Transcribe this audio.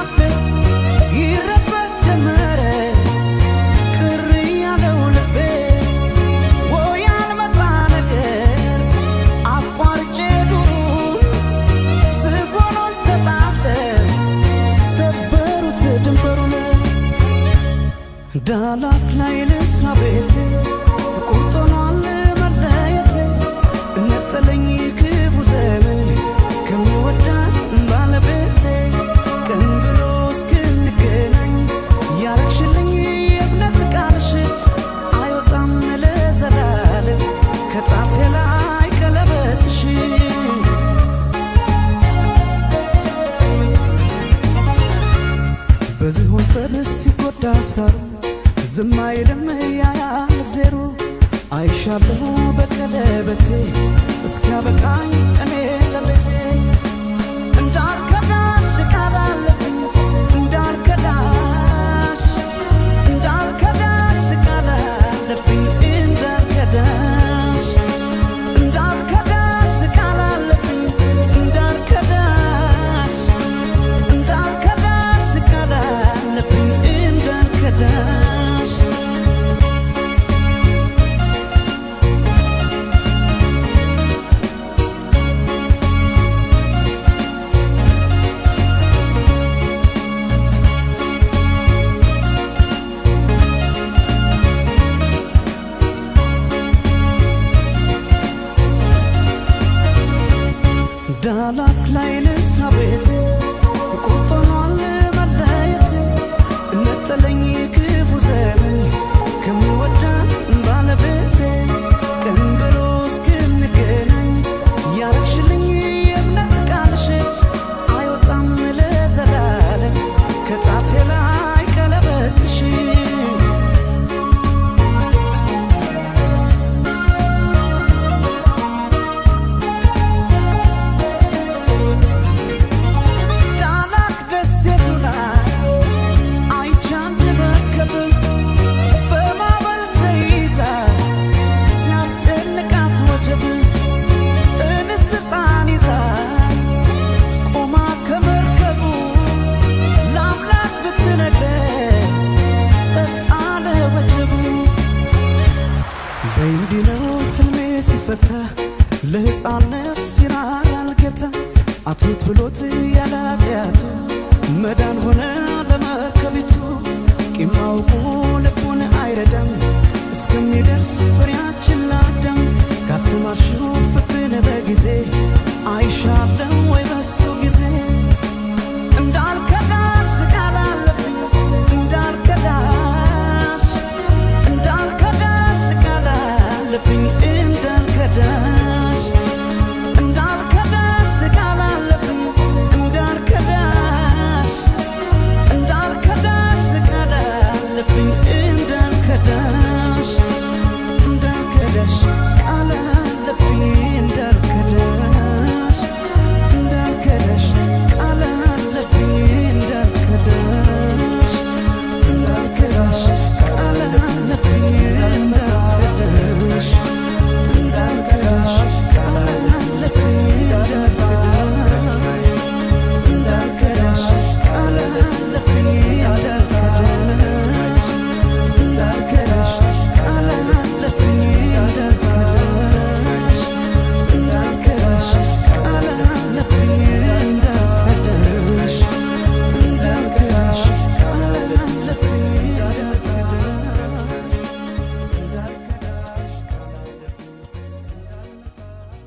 ልቤ ይረበስ ጀመረ ቅር ያለው ልቤ ወይ አልመጣ ነገር አቋርጬ ዱሩን ዝሆኖች ተጣልተው ሰበሩት ድንበሩን ዳላክ ላይ ልስራ ቤቴ ቁርጥ ሆኗል መለየቴ ነጠለኝ ክፉ ዘመን ከምወዳት ባለቤቴ ቀን ብሎ እስክንገናኝ ያረግሽልኝ የእምነት ቃልሽ አይወጣም ለዘላለም ከጣቴ ላይ ቀለበትሽ በዝሆን ጸንስ ሲጎዳ ሳሩ ዝም አይልም ያያል እግዜሩ አይሻለሁ በቀለበቴ እስኪያበቃኝ እኔ ለቤቴ እንዳልከዳሽ ቃል አለብኝ እንዳልከዳሽ ቃል አለብኝ እንዳልከዳሽ ቃል አለብኝ እንዳልከዳሽ ቃል አለብኝ እንዳልከዳሽ ዳላክ ላይ ልስራ ቤቴ ቁርጥ ሆኗል መለየቴ ነጠለኝ ክፉ ዘመን ከምወዳት ባለቤቴ ቀን ብሎ እስክንገናኝ ያረግሽልኝ የእምነት ቃልሽ አይወጣም ለዘላለም ከጣቴ ላይ ቀለበትሽ ሲፈታ ለሕፃን ነፍስ ይራራል ጌታ አትሙት ብሎት ያለ ኃጢአቱ መዳን ሆነ ለመርከቢቱ ቂም አውቆ ልቡን አይረዳም እስከሚደርስ ፍሬያችን ለአዳም ካስተማርሽው ፍቅርን በጊዜ